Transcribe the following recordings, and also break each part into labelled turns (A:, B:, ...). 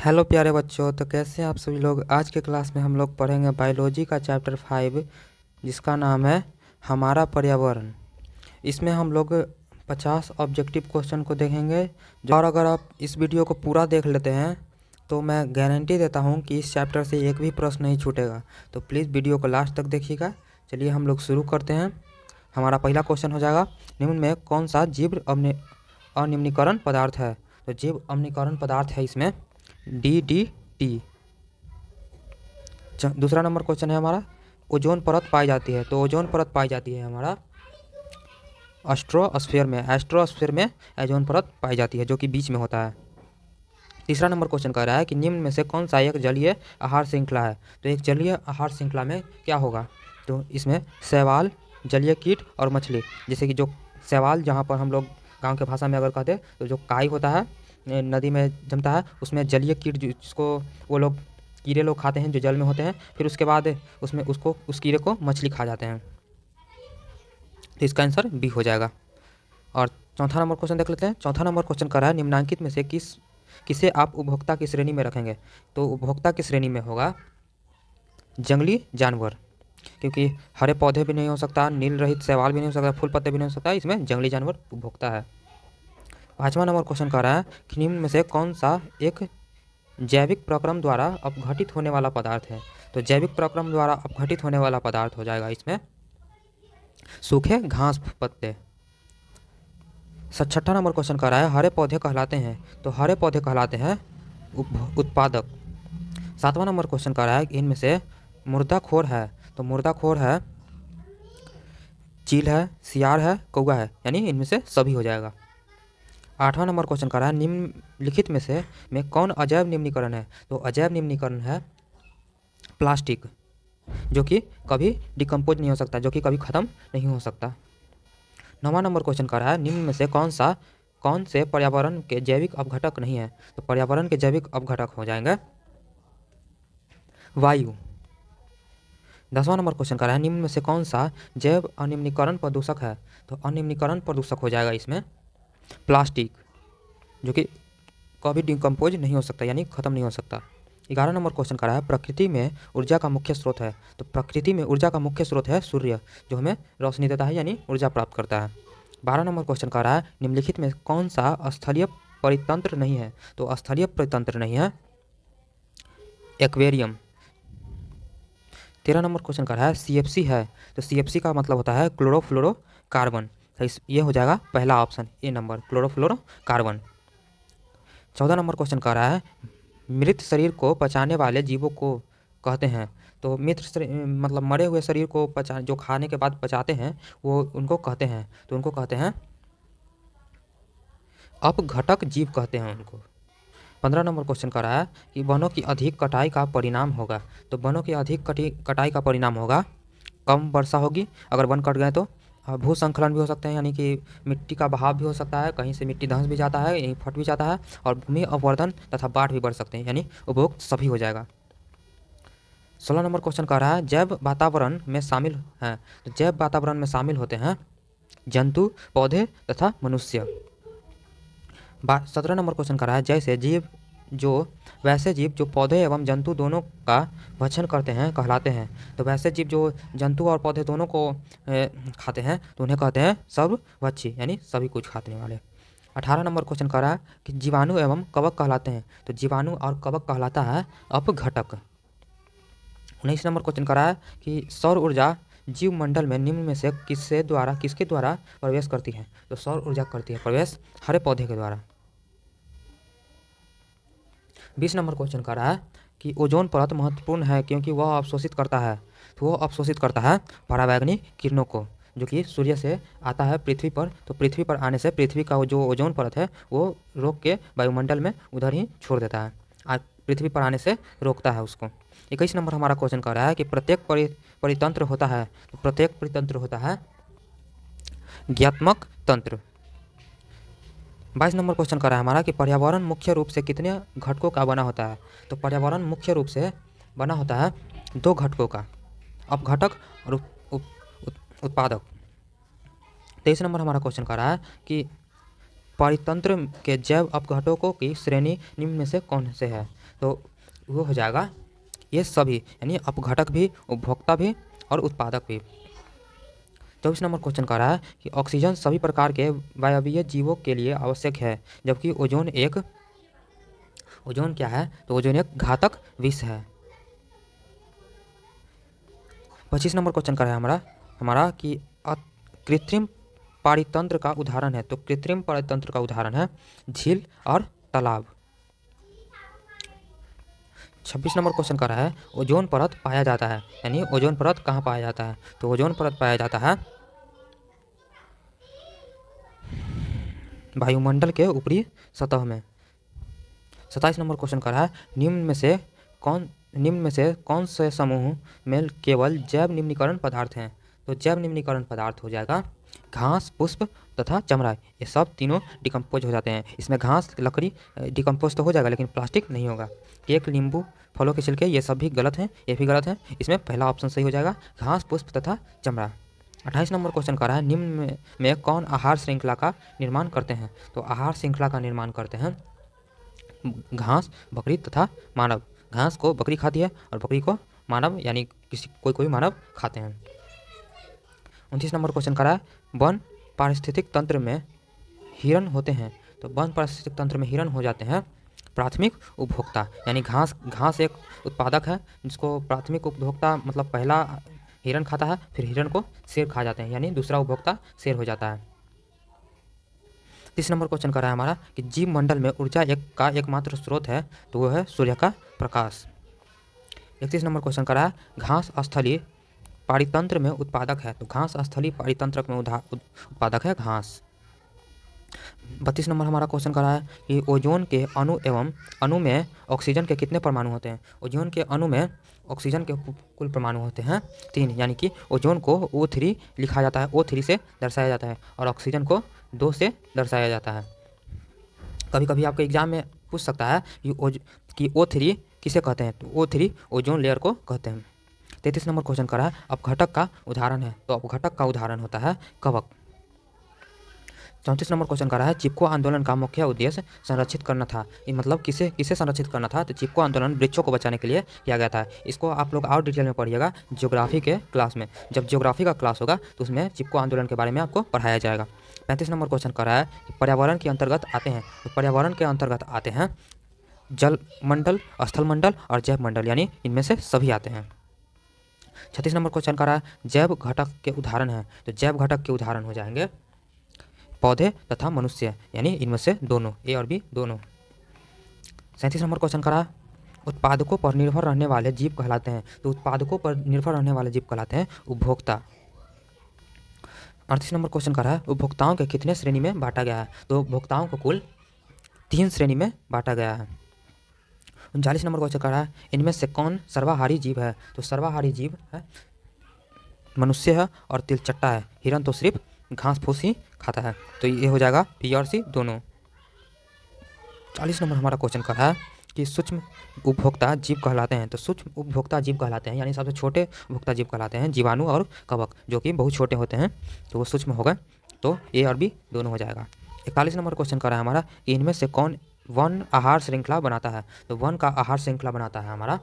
A: Hello प्यारे बच्चों, तो कैसे हैं आप सभी लोग। आज के क्लास में हम लोग पढ़ेंगे बायोलॉजी का चैप्टर 5, जिसका नाम है हमारा पर्यावरण। इसमें हम लोग 50 ऑब्जेक्टिव क्वेश्चन को देखेंगे। और अगर आप इस वीडियो को पूरा देख लेते हैं तो मैं गारंटी देता हूं कि इस चैप्टर से एक भी प्रश्न नहीं छूटेगा। तो प्लीज़ वीडियो को लास्ट तक देखिएगा। चलिए हम लोग शुरू करते हैं। हमारा पहला क्वेश्चन हो जाएगा, निम्न में कौन सा जीव अनिम्नीकरण पदार्थ है। तो जीव अम्लीकरण पदार्थ है इसमें DDT। दूसरा नंबर क्वेश्चन है हमारा, ओजोन परत पाई जाती है। तो ओजोन परत पाई जाती है हमारा एस्ट्रोस्फीयर में ओजोन परत पाई जाती है, जो कि बीच में होता है। तीसरा नंबर क्वेश्चन कह रहा है कि निम्न में से कौन सा एक जलीय आहार श्रृंखला है। तो एक जलीय आहार श्रृंखला में क्या होगा, तो इसमें शैवाल, जलीय कीट और मछली। जैसे कि जो शैवाल, जहाँ पर हम लोग गांव के भाषा में अगर कहते हैं तो जो काई होता है नदी में जमता है, उसमें जलीय कीट जिसको वो लोग कीड़े लोग खाते हैं जो जल में होते हैं। फिर उसके बाद उसमें उस कीड़े को मछली खा जाते हैं। तो इसका आंसर बी हो जाएगा। और चौथा नंबर क्वेश्चन देख लेते हैं। चौथा नंबर क्वेश्चन कर रहा है, निम्नांकित में से किसे आप उपभोक्ता की श्रेणी में रखेंगे। तो उपभोक्ता की श्रेणी में होगा जंगली जानवर, क्योंकि हरे पौधे भी नहीं हो सकता, नील रहित शैवाल भी नहीं हो सकता, फूल पत्ते भी नहीं हो सकता, इसमें जंगली जानवर उपभोक्ता है। पाँचवा नंबर क्वेश्चन कर रहा है कि निम्न में से कौन सा एक जैविक प्रक्रम द्वारा अपघटित होने वाला पदार्थ है। तो जैविक प्रक्रम द्वारा अपघटित होने वाला पदार्थ हो जाएगा इसमें सूखे घास पत्ते। छठा नंबर क्वेश्चन कर रहा है, हरे पौधे कहलाते हैं। तो हरे पौधे कहलाते हैं उत्पादक। सातवां नंबर क्वेश्चन कर रहा है कि इनमें से मुर्दाखोर है। तो मुर्दाखोर है चील है, सियार है, कौवा है, यानी इनमें से सभी हो जाएगा। आठवां नंबर क्वेश्चन कर रहा है, निम्नलिखित में कौन अजैव निम्नीकरण है। तो अजैव निम्नीकरण है प्लास्टिक, जो कि कभी डिकम्पोज नहीं हो सकता, जो कि कभी ख़त्म नहीं हो सकता। नौवां नंबर क्वेश्चन कर रहा है, निम्न में से कौन से पर्यावरण के जैविक अपघटक नहीं है। तो पर्यावरण के जैविक अपघटक हो जाएंगे वायु। 10वां नंबर क्वेश्चन कर रहा है, निम्न में से कौन सा जैव अनिम्नीकरण प्रदूषक है। तो अनिम्नीकरण प्रदूषक हो जाएगा इसमें प्लास्टिक, जो कि कभी डिकम्पोज नहीं हो सकता, यानी ख़त्म नहीं हो सकता। 11 नंबर क्वेश्चन कर रहा है, प्रकृति में ऊर्जा का मुख्य स्रोत है। तो प्रकृति में ऊर्जा का मुख्य स्रोत है सूर्य, जो हमें रोशनी देता है, यानी ऊर्जा प्राप्त करता है। 12 नंबर क्वेश्चन कर रहा है, निम्नलिखित में कौन सा स्थलीय परितंत्र नहीं है। तो स्थलीय परितंत्र नहीं है एक्वेरियम। 13 नंबर क्वेश्चन कर रहा है, CFC है। तो CFC का मतलब होता है क्लोरोफ्लोरोकार्बन। तो ये हो जाएगा पहला ऑप्शन, ए नंबर, क्लोरोफ्लोरोकार्बन। 14 नंबर क्वेश्चन कर रहा है, मृत शरीर को पचाने वाले जीवों को कहते हैं। तो मतलब मरे हुए शरीर को जो खाने के बाद पचाते हैं, वो उनको कहते हैं। तो उनको कहते हैं अपघटक जीव कहते हैं उनको। 15 नंबर क्वेश्चन कर रहा है कि वनों की अधिक कटाई का परिणाम होगा। तो वनों की अधिक कटाई का परिणाम होगा कम वर्षा होगी। अगर वन कट गए तो भूसंखलन भी हो सकते हैं, यानी कि मिट्टी का बहाव भी हो सकता है, कहीं से मिट्टी धंस भी जाता है, यहीं फट भी जाता है, और भूमि अववर्धन तथा बाढ़ भी बढ़ सकते हैं, यानी उपभोग सभी हो जाएगा। 16 नंबर क्वेश्चन कह रहा है, जैव वातावरण में शामिल हैं। तो जैव वातावरण में शामिल होते हैं जंतु, पौधे तथा मनुष्य। 17 नंबर क्वेश्चन कर रहा है, वैसे जीव जो पौधे एवं जंतु दोनों का भक्षण करते हैं कहलाते हैं। तो वैसे जीव जो जंतु और पौधे दोनों को खाते हैं तो उन्हें कहते हैं सर्वभक्षी, यानी सभी कुछ खाने वाले। 18 नंबर क्वेश्चन कर रहा है कि जीवाणु एवं कवक कहलाते हैं। तो जीवाणु और कवक कहलाता है अपघटक। 19 नंबर क्वेश्चन कर रहा है कि सौर ऊर्जा जीव मंडल में निम्न में से किसके द्वारा प्रवेश करती है। तो सौर ऊर्जा करती है प्रवेश हरे पौधे के द्वारा। 20 नंबर क्वेश्चन कर रहा है कि ओजोन परत महत्वपूर्ण है क्योंकि वह अवशोषित करता है। तो वह अवशोषित करता है परावैंगनी किरणों को, जो कि सूर्य से आता है पृथ्वी पर। तो पृथ्वी पर आने से पृथ्वी का जो ओजोन परत है वो रोक के वायुमंडल में उधर ही छोड़ देता है, पृथ्वी पर आने से रोकता है उसको। 21 नंबर हमारा क्वेश्चन कर रहा है कि प्रत्येक परितंत्र होता है। तो प्रत्येक परितंत्र होता है ज्ञात्मक तंत्र। 22 नंबर क्वेश्चन कर रहा है हमारा कि पर्यावरण मुख्य रूप से कितने घटकों का बना होता है। तो पर्यावरण मुख्य रूप से बना होता है 2 घटकों का, अपघटक और उत्पादक। 23 नंबर हमारा क्वेश्चन कर रहा है कि परितंत्र के जैव अपघटकों की श्रेणी निम्न में से कौन से है? तो वो हो जाएगा ये सभी, यानी अपघटक भी, उपभोक्ता भी और उत्पादक भी। 24 नंबर क्वेश्चन कह रहा है कि ऑक्सीजन सभी प्रकार के वायवीय जीवों के लिए आवश्यक है, जबकि ओजोन क्या है? तो ओजोन एक घातक विष है। 25 नंबर क्वेश्चन कह रहा है हमारा कि कृत्रिम पारितंत्र का उदाहरण है। तो कृत्रिम पारितंत्र का उदाहरण है झील और तालाब। 26 नंबर क्वेश्चन कर रहा है ओजोन परत पाया जाता है, यानी ओजोन परत कहाँ पाया जाता है? तो ओजोन परत पाया जाता है वायुमंडल के ऊपरी सतह में। 27 नंबर क्वेश्चन कर रहा है निम्न में से कौन से समूह में केवल जैव निम्नीकरण पदार्थ हैं? तो जैव निम्नीकरण पदार्थ हो जाएगा घास, पुष्प तथा चमड़ा। ये सब तीनों डिकम्पोज हो जाते हैं। इसमें घास, लकड़ी डिकम्पोज तो हो जाएगा, लेकिन प्लास्टिक नहीं होगा। केक, नींबू, फलों के छिलके, ये सब भी गलत हैं, ये भी गलत है। इसमें पहला ऑप्शन सही हो जाएगा, घास, पुष्प तथा चमड़ा। 28 नंबर क्वेश्चन कर रहा है निम्न में कौन आहार श्रृंखला का निर्माण करते हैं? तो आहार श्रृंखला का निर्माण करते हैं घास, बकरी तथा मानव। घास को बकरी खाती है और बकरी को मानव, यानी कोई मानव खाते हैं। 29 नंबर क्वेश्चन कर रहा है वन पारिस्थितिक तंत्र में हिरण होते हैं। तो वन पारिस्थितिक तंत्र में हिरण हो जाते हैं प्राथमिक उपभोक्ता, यानी घास एक उत्पादक है जिसको प्राथमिक उपभोक्ता मतलब पहला हिरण खाता है, फिर हिरण को शेर खा जाते हैं, यानी दूसरा उपभोक्ता शेर हो जाता है। 30 नंबर क्वेश्चन कर रहा है हमारा कि जीव मंडल में ऊर्जा का एकमात्र स्रोत है, तो वो है सूर्य का प्रकाश। 31 नंबर क्वेश्चन कर रहा है घास स्थलीय पारितंत्र में उत्पादक है। तो घास स्थलीय पारितंत्र में उत्पादक है घास। 32 नंबर हमारा क्वेश्चन कर रहा है कि ओजोन के अणु में ऑक्सीजन के कितने परमाणु होते हैं? ओजोन के अणु में ऑक्सीजन के कुल परमाणु होते हैं 3, यानी कि ओजोन को O3 लिखा जाता है, O3 से दर्शाया जाता है, और ऑक्सीजन को 2 से दर्शाया जाता है। कभी कभी आपके एग्जाम में पूछ सकता है कि O3 किसे कहते हैं? तो O3 ओजोन लेयर को कहते हैं। 33 नंबर क्वेश्चन कर रहा है अपघटक का उदाहरण है। तो अपघटक का उदाहरण होता है कवक। 34 नंबर क्वेश्चन कर रहा है चिपको आंदोलन का मुख्य उद्देश्य संरक्षित करना था। ये मतलब किसे संरक्षित करना था? तो चिपको आंदोलन वृक्षों को बचाने के लिए किया गया था। इसको आप लोग और डिटेल में पढ़िएगा ज्योग्राफी के क्लास में। जब ज्योग्राफी का क्लास होगा तो उसमें चिपको आंदोलन के बारे में आपको पढ़ाया जाएगा। 35 नंबर क्वेश्चन कर रहा है कि पर्यावरण के अंतर्गत आते हैं। तो पर्यावरण के अंतर्गत आते हैं जल मंडल, स्थल मंडल और जैव मंडल, यानी इनमें से सभी आते हैं। 36 नंबर क्वेश्चन कर रहा है जैव घटक के उदाहरण है। तो जैव घटक के उदाहरण हो जाएंगे पौधे तथा मनुष्य, यानी इनमें से दोनों, ए और बी दोनों। 37 नंबर क्वेश्चन कर रहा है उत्पादकों पर निर्भर रहने वाले जीव कहलाते हैं। तो उत्पादकों पर निर्भर रहने वाले जीव कहलाते हैं उपभोक्ता। 38 नंबर क्वेश्चन कर रहा है उपभोक्ताओं के कितने श्रेणी में बांटा गया है? तो उपभोक्ताओं को कुल 3 श्रेणी में बांटा गया है। 39 नंबर क्वेश्चन कर रहा है इनमें से कौन सर्वाहारी जीव है? तो सर्वाहारी जीव है मनुष्य है और तिलचट्टा है। हिरन तो सिर्फ घास फूस ही खाता है। तो ये हो जाएगा बी और सी दोनों। 40 नंबर हमारा क्वेश्चन कर रहा है कि सूक्ष्म उपभोक्ता जीव कहलाते हैं। तो सूक्ष्म उपभोक्ता जीव कहलाते हैं, यानी सबसे छोटे उपभोक्ता जीव कहलाते हैं जीवाणु और कवक, जो कि बहुत छोटे होते हैं, तो वो सूक्ष्म हो गए। तो ए और बी दोनों हो जाएगा। 41 नंबर क्वेश्चन कर रहा है हमारा कि इनमें से कौन वन आहार श्रृंखला बनाता है? तो वन का आहार श्रृंखला बनाता है हमारा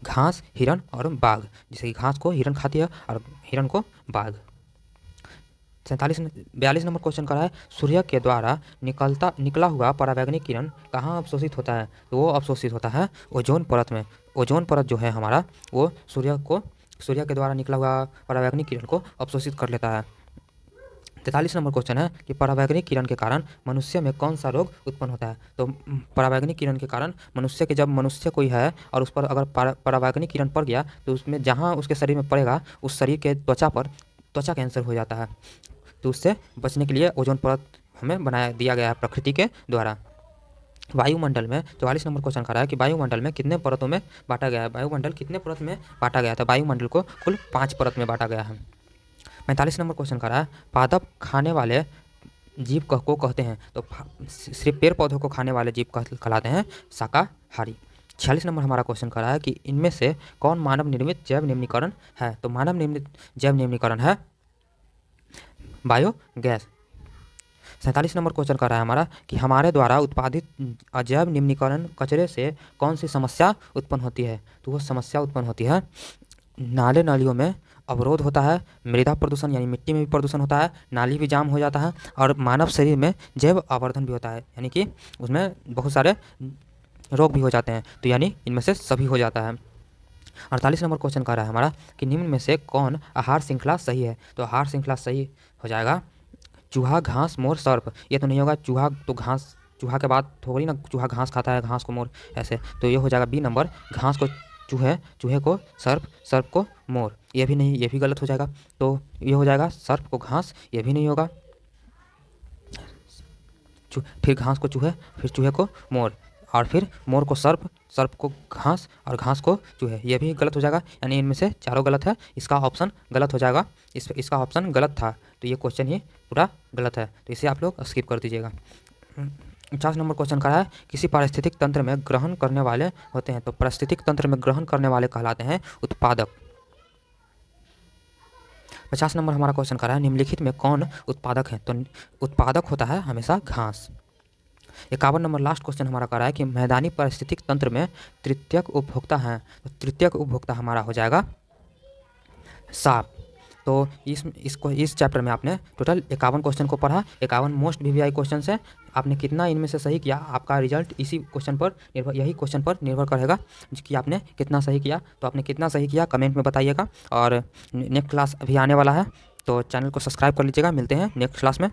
A: घास, हिरन और बाघ। जैसे कि घास को हिरन खाती है और हिरन को बाघ। 42 नंबर क्वेश्चन कर रहा है सूर्य के द्वारा निकला हुआ परावैंगनिक किरण कहाँ अवशोषित होता है? तो वो अवशोषित होता है ओजोन परत में। ओजोन परत जो है हमारा वो सूर्य के द्वारा निकला हुआ परावैंगनिक किरण को अवशोषित कर लेता है। 43 नंबर क्वेश्चन है कि परावैंगनिक किरण के कारण मनुष्य में कौन सा रोग उत्पन्न होता है? तो परावैंगनिक किरण के कारण जब मनुष्य कोई है और उस पर अगर परावैंगनिक किरण पड़ गया तो उसमें जहाँ उसके शरीर में पड़ेगा उस शरीर के त्वचा कैंसर हो जाता है। तो उससे बचने के लिए ओजोन परत हमें दिया गया है प्रकृति के द्वारा। वायुमंडल में 44 नंबर क्वेश्चन कर रहा है कि वायुमंडल में कितने परतों में बांटा गया है? वायुमंडल कितने परत में बांटा गया था? वायुमंडल को कुल 5 परत में बांटा गया है। 45 नंबर क्वेश्चन कर रहा है पादप खाने वाले जीव को कहते हैं। तो सिर्फ पेड़ पौधों को खाने वाले जीव कहलाते हैं शाकाहारी। 46 नंबर हमारा क्वेश्चन कर रहा है कि इनमें से कौन मानव निर्मित जैव निम्नीकरण है? तो मानव निर्मित जैव निम्नीकरण है बायोगैस। 47 नंबर क्वेश्चन कर रहा है हमारा कि हमारे द्वारा उत्पादित अजैव निम्नीकरण कचरे से कौन सी समस्या उत्पन्न होती है। तो वो समस्या उत्पन्न होती है, नाले नालियों में अवरोध होता है, मृदा प्रदूषण यानी मिट्टी में भी प्रदूषण होता है, नाली भी जाम हो जाता है, और मानव शरीर में जैव आवर्धन भी होता है, यानी कि उसमें बहुत सारे रोग भी हो जाते हैं। तो यानी इनमें से सभी हो जाता है। 48 नंबर क्वेश्चन कह रहा है हमारा कि निम्न में से कौन आहार श्रृंखला सही है। तो आहार श्रृंखला सही हो जाएगा चूहा, घास, मोर, सर्प। ये तो नहीं होगा, चूहा तो घास, चूहा के बाद थोड़ी ना चूहा घास खाता है, घास को मोर ऐसे। तो ये हो जाएगा बी नंबर, घास को चूहे, चूहे को सर्प, सर्प को मोर। ये भी नहीं, ये भी गलत हो जाएगा। तो ये हो जाएगा सर्प को घास, ये भी नहीं होगा। फिर घास को चूहे, फिर चूहे को मोर, और फिर मोर को सर्प, सर्प को घास, और घास को चूहे, ये भी गलत हो जाएगा। यानी इनमें से चारों गलत है, इसका ऑप्शन गलत हो जाएगा। इसका ऑप्शन गलत था, तो ये क्वेश्चन ही पूरा गलत है, तो इसे आप लोग स्किप कर दीजिएगा। 50 नंबर क्वेश्चन का है किसी पारिस्थितिक तंत्र में ग्रहण करने वाले होते हैं। तो पारिस्थितिक तंत्र में ग्रहण करने वाले कहलाते हैं उत्पादक। 50 नंबर हमारा क्वेश्चन कर रहा है निम्नलिखित में कौन उत्पादक है। तो उत्पादक होता है हमेशा घास। 51 नंबर लास्ट क्वेश्चन हमारा कर रहा है कि मैदानी पारिस्थितिक तंत्र में तृतीयक उपभोक्ता हैं। तो तृतीयक उपभोक्ता हमारा हो जाएगा सांप। तो इस चैप्टर में आपने टोटल 51 क्वेश्चन को पढ़ा। 51 मोस्ट वीवीआई क्वेश्चन है। आपने कितना इनमें से सही किया, आपका रिजल्ट इसी क्वेश्चन पर निर्भर, यही क्वेश्चन पर निर्भर करेगा कि आपने कितना सही किया। तो आपने कितना सही किया कमेंट में बताइएगा। और नेक्स्ट क्लास अभी आने वाला है, तो चैनल को सब्सक्राइब कर लीजिएगा। मिलते हैं नेक्स्ट क्लास में।